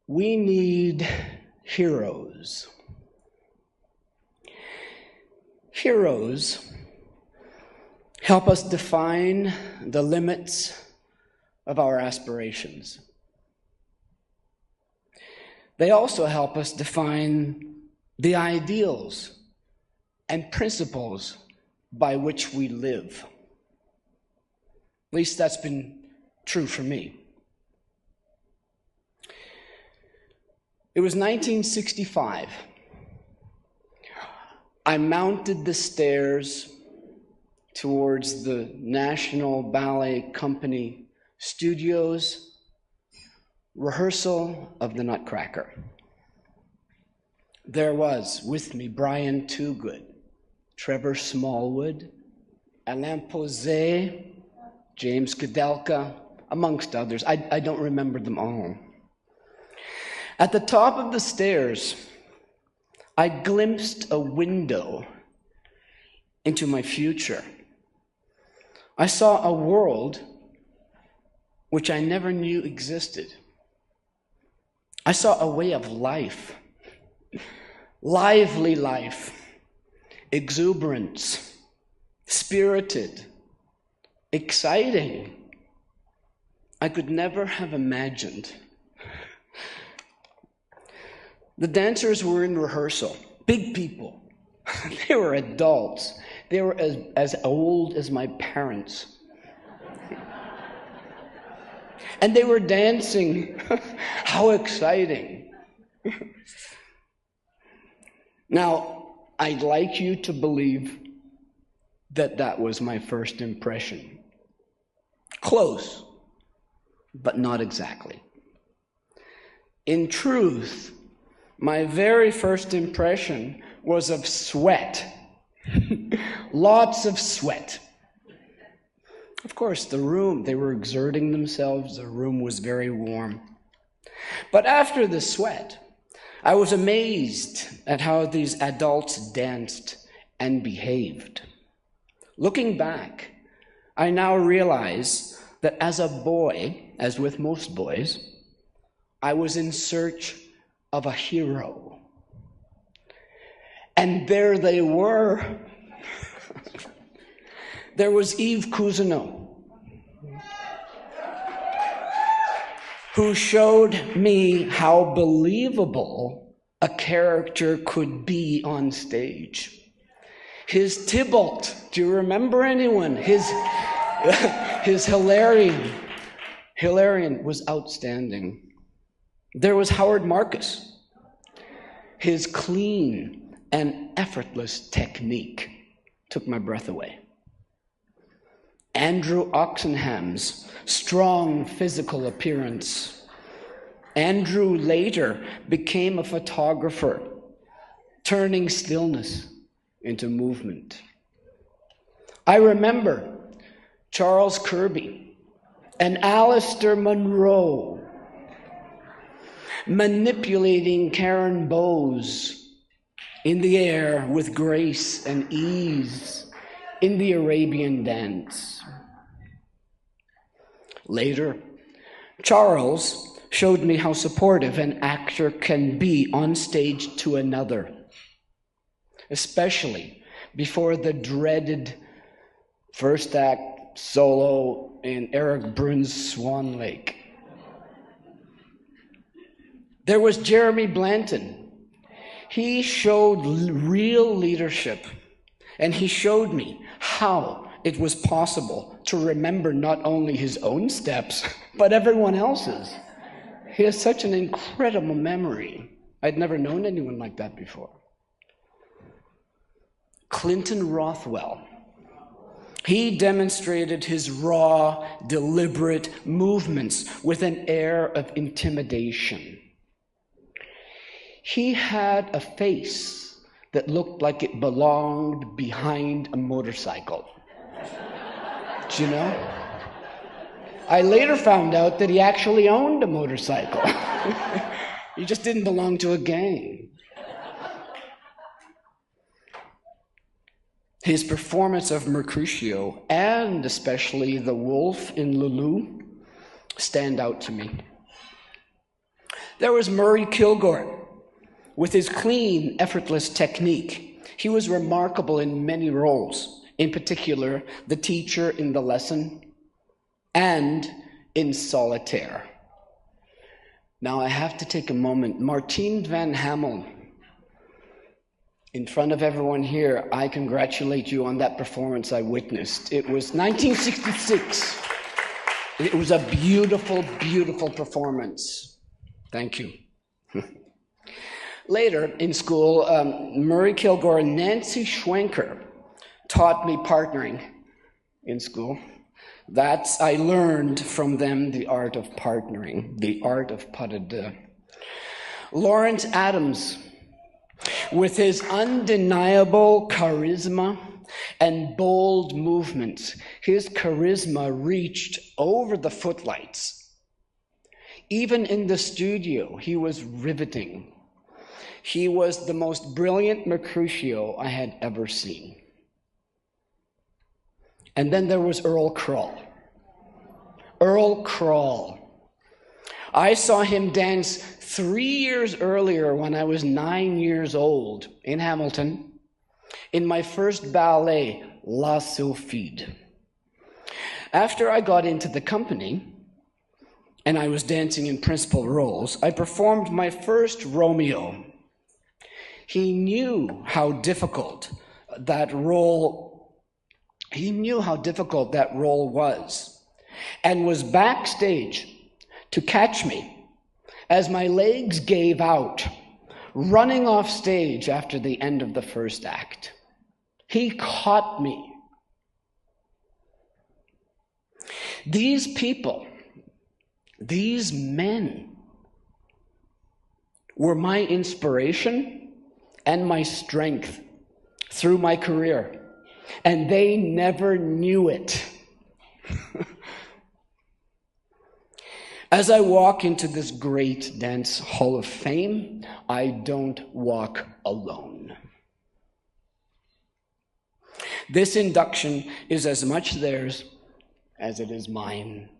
We need heroes. Heroes help us define the limits of our aspirations. They also help us define the ideals and principles by which we live. At least that's been true for me. It was 1965. I mounted the stairs towards the National Ballet Company studios, rehearsal of the Nutcracker. There was with me Brian Toogood, Trevor Smallwood, Alain Posey, James Kudelka, amongst others. I don't remember them all. At the top of the stairs, I glimpsed a window into my future. I saw a world which I never knew existed. I saw a way of life, lively life, exuberance, spirited, exciting. I could never have imagined. The dancers were in rehearsal, big people. They were adults. They were as old as my parents. And they were dancing. How exciting. Now, I'd like you to believe that that was my first impression. Close, but not exactly. In truth, my very first impression was of sweat. Lots of sweat. Of course, the room, they were exerting themselves. The room was very warm. But after the sweat, I was amazed at how these adults danced and behaved. Looking back, I now realize that as a boy, as with most boys, I was in search of a hero. And there they were. There was Yves Cousineau, who showed me how believable a character could be on stage. His Tybalt, do you remember anyone? His Hilarion was outstanding. There was Howard Marcus. His clean and effortless technique took my breath away. Andrew Oxenham's strong physical appearance. Andrew later became a photographer, turning stillness into movement. I remember Charles Kirby and Alistair Munro manipulating Karen Bowes in the air with grace and ease in the Arabian dance. Later, Charles showed me how supportive an actor can be on stage to another, especially before the dreaded first act solo in Eric Brunn's Swan Lake. There was Jeremy Blanton. He showed real leadership, and he showed me how it was possible to remember not only his own steps, but everyone else's. He has such an incredible memory. I'd never known anyone like that before. Clinton Rothwell. He demonstrated his raw, deliberate movements with an air of intimidation. He had a face that looked like it belonged behind a motorcycle. Do you know? I later found out that he actually owned a motorcycle. He just didn't belong to a gang. His performance of Mercutio, and especially the wolf in Lulu, stand out to me. There was Murray Kilgore, with his clean, effortless technique. He was remarkable in many roles, in particular, the teacher in The Lesson and in Solitaire. Now I have to take a moment. Martien van Hamel, in front of everyone here, I congratulate you on that performance I witnessed. It was 1966. It was a beautiful, beautiful performance. Thank you. Later in school, Murray Kilgore and Nancy Schwenker taught me partnering in school. I learned from them the art of partnering, the art of pas de deux. Lawrence Adams, with his undeniable charisma and bold movements, his charisma reached over the footlights. Even in the studio, he was riveting. He was the most brilliant Mercutio I had ever seen. And then there was Earl Krull. Earl Krull. I saw him dance 3 years earlier when I was 9 years old in Hamilton, in my first ballet, La Sylphide. After I got into the company, and I was dancing in principal roles, I performed my first Romeo. He knew how difficult that role was, and was backstage to catch me as my legs gave out, running off stage after the end of the first act. He caught me. These people, these men, were my inspiration and my strength through my career, and they never knew it. As I walk into this great dance hall of fame, I don't walk alone. This induction is as much theirs as it is mine.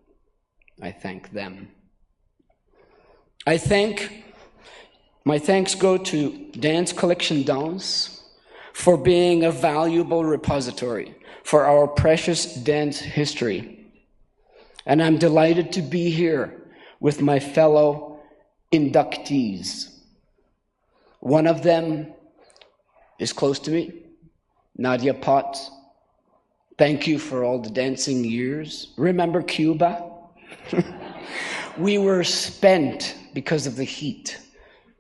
I thank them. My thanks go to Dance Collection Danse for being a valuable repository for our precious dance history. And I'm delighted to be here with my fellow inductees. One of them is close to me, Nadia Potts. Thank you for all the dancing years. Remember Cuba? We were spent because of the heat,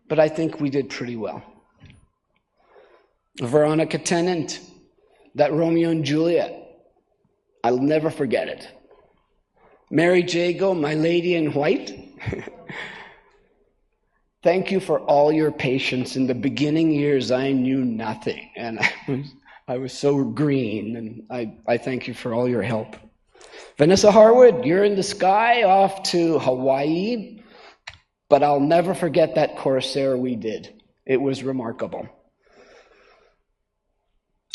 but I think we did pretty well. Veronica Tennant, that Romeo and Juliet, I'll never forget it. Mary Jago, my lady in white. Thank you for all your patience. In the beginning years, I knew nothing, and I was so green, and I thank you for all your help. Vanessa Harwood, you're in the sky off to Hawaii, but I'll never forget that Corsair we did. It was remarkable.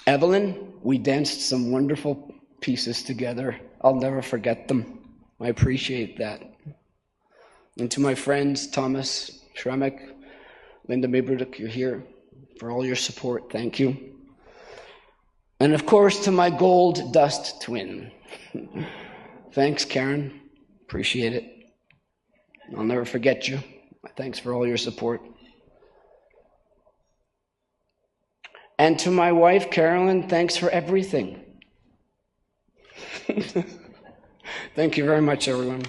Evelyn, we danced some wonderful pieces together. I'll never forget them. I appreciate that. And to my friends, Thomas Schremek, Linda Maberduk, you're here, for all your support, thank you. And of course, to my gold dust twin. Thanks, Karen. Appreciate it. I'll never forget you. Thanks for all your support. And to my wife, Carolyn, thanks for everything. Thank you very much, everyone.